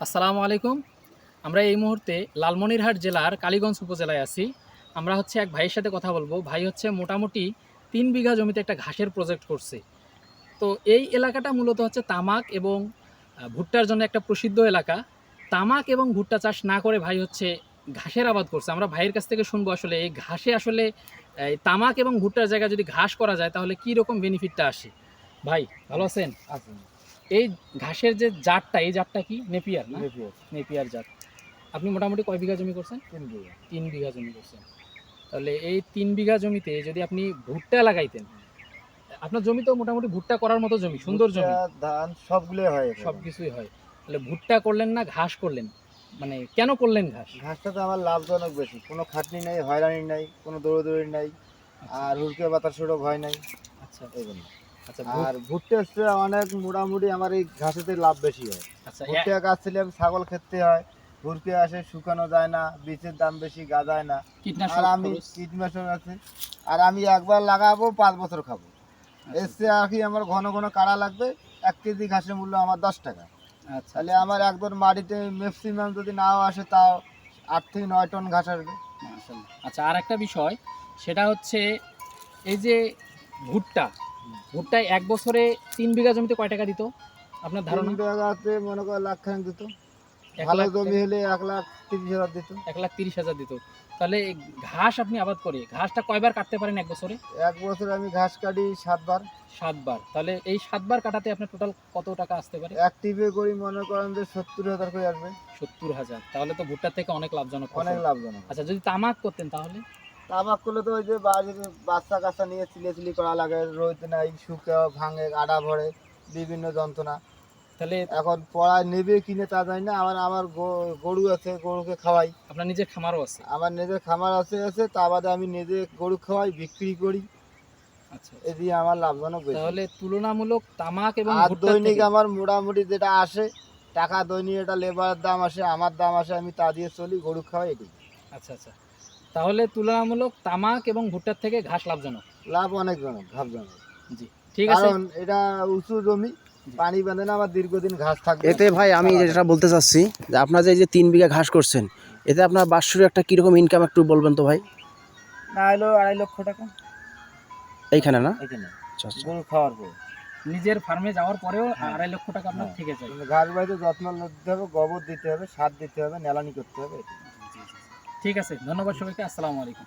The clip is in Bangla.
আসসালামু আলাইকুম। আমরা এই মুহূর্তে লালমনিরহাট জেলার কালীগঞ্জ উপজেলায় আছি। আমরা এক ভাইয়ের সাথে কথা বলবো। ভাই মোটামুটি ৩ বিঘা জমিতে একটা ঘাসের প্রজেক্ট করছে। তো এই এলাকাটা মূলত তামাক এবং ভুট্টার জন্য একটা প্রসিদ্ধ এলাকা। তামাক এবং ভুট্টা চাষ না করে ভাই ঘাসের আবাদ করছে। আমরা ভাইয়ের কাছ থেকে শুনবো আসলে এই ঘাসে এই তামাক এবং ভুট্টার জায়গায় যদি ঘাস করা যায় তাহলে কী রকম বেনিফিটটা আসে। ভাই ভালো আছেন? আচ্ছা। এই ঘাসের যে জাতটা, এই জাতটা কি নেপিয়ার না? নেপিয়ার। নেপিয়ার জাত। আপনি মোটামুটি কয় বিঘা জমি করছেন? ৩ বিঘা। ৩ বিঘা জমি করছেন। তাহলে এই ৩ বিঘা জমিতে যদি আপনি ভুট্টা লাগাইতেন, আপনার জমি তো মোটামুটি ভুট্টা করার মতো জমি, সুন্দর জমি। ভুট্টা, ধান সবগুলোই হয় এখানে। সবকিছুই হয়। তাহলে ভুট্টা করলেন না ঘাস করলেন? মানে কেন করলেন ঘাস? ঘাসটা তো আমার লাভজনক বেশি। কোনো খাটনি নাই, হয়রানি নাই, কোনো দৌড়াদৌড়ি নাই। আচ্ছা, আর হুড়কে বাতাসেরও ভয় নাই। আচ্ছা, এইজন্য। আচ্ছা, আর ভুট্টা হচ্ছে অনেক মোটামুটি আমার এই ঘাসেতে লাভ বেশি হয়। আচ্ছা, ভুট্টা গাছ ছিল ছাগল খেতে হয়, হুড়কে আসে, শুকানো যায় না, বীজের দাম বেশি, গাদায় না। কীটনাশক আর আমি খরচ? কীটনাশক আছে। আর আমি একবার লাগাবো 5 বছর খাবো। এর চেয়ে আর কি আমার ঘন ঘন কাড়া লাগবে। 1 কেজি ঘাসের মূল্য আমার 10 টাকা। আচ্ছা, তাহলে আমার একদম মাটিতে ম্যাক্সিমাম যদি নাও আসে তাও 8 থেকে 9 টন ঘাস আসবে। মাশাআল্লাহ। আচ্ছা, আর একটা বিষয়, সেটা এই যে ভুট্টা, ভুট্টায় ১ বছরে ৩ বিঘা জমিতে কয় টাকা দিত আপনার 3 ধারণা? বিঘাতে মনে করো লাখ খানেক দিত। ১ ভালো লাখ জমি টাকা? হলে 1,30,000 দিত। ১,৩০,০০০ দিত। তাহলে ঘাস আপনি আবাদ করে ঘাসটা কয়বার কাটতে পারেন ১ বছরে? এক বছরে আমি ঘাস কাটি 7 বার। ৭ বার। তাহলে এই ৭ বার কাটাতে আপনার টোটাল কত টাকা আসতে পারে? এক টিপে করি মনে করেন যে 70,000 করে আসবে। ৭০,০০০। তাহলে তো ভুট্টার থেকে অনেক লাভজনক অনেক ফসল। লাভজনক। আচ্ছা, যদি তামাক করতেন তাহলে? তামাক করলে তো ওই যে বাড়ির বাচ্চা কাচ্চা নিয়ে চিল্লাচিল্লি করা লাগে, রোদ নাই, শুকে ভাঙে, আডা ভরে, বিভিন্ন যন্ত্রণা। তাহলে এখন পড়ায় নেবে কিনে তা জানি না। আমার গরু আছে, গরুকে খাওয়াই। আপনার নিজের খামারও আছে? আমার নিজের খামার আছে, তা বাদে আমি নিজে গরু খাওয়াই, বিক্রি করি। আচ্ছা, এ আচ্ছা। দিয়ে আমার লাভজনক বেশি। তাহলে তুলনামূলক তামাক এবং আর ভুট্টার দৈনিক থেকে আমার মোটামুটি যেটা আসে টাকা, দৈনিক এটা লেবারের দাম আসে, আমার দাম আসে, আমি তা দিয়ে চলি, গরু খাওয়াই, এটি আচ্ছা, আচ্ছা। তাহলে তুলনামূলক তামাক এবং ভুট্টার থেকে ঘাস লাভজনক? লাভ অনেক জনক, লাভজনক। জি, ঠিক আছে। কারণ এটা উঁচু জমি, পানি বাঁধে না, আমার দীর্ঘদিন ঘাস থাকবে। এতে ভাই আমি যেটা বলতে চাচ্ছি যে আপনার যে এই যে 3 বিঘা ঘাস করছেন, এতে আপনার বাৎসরিক একটা কিরকম ইনকাম একটু বলবেন তো ভাই? না হলেও 2.5 লক্ষ টাকা এইখানে না? এখানে আচ্ছা, আচ্ছা। গরু খাওয়ার পর। নিজের ফার্মে যাওয়ার পরেও হ্যাঁ। ২.৫ লক্ষ টাকা আপনার হ্যাঁ। থেকে যায়। কিন্তু ঘাস বাড়িতে যত্ন নিতে হবে, গোবর দিতে হবে, সার দিতে হবে, নেলানি করতে হবে। জি, জি, জি। ঠিক আছে। ধন্যবাদ সবাইকে। আসসালামু আলাইকুম।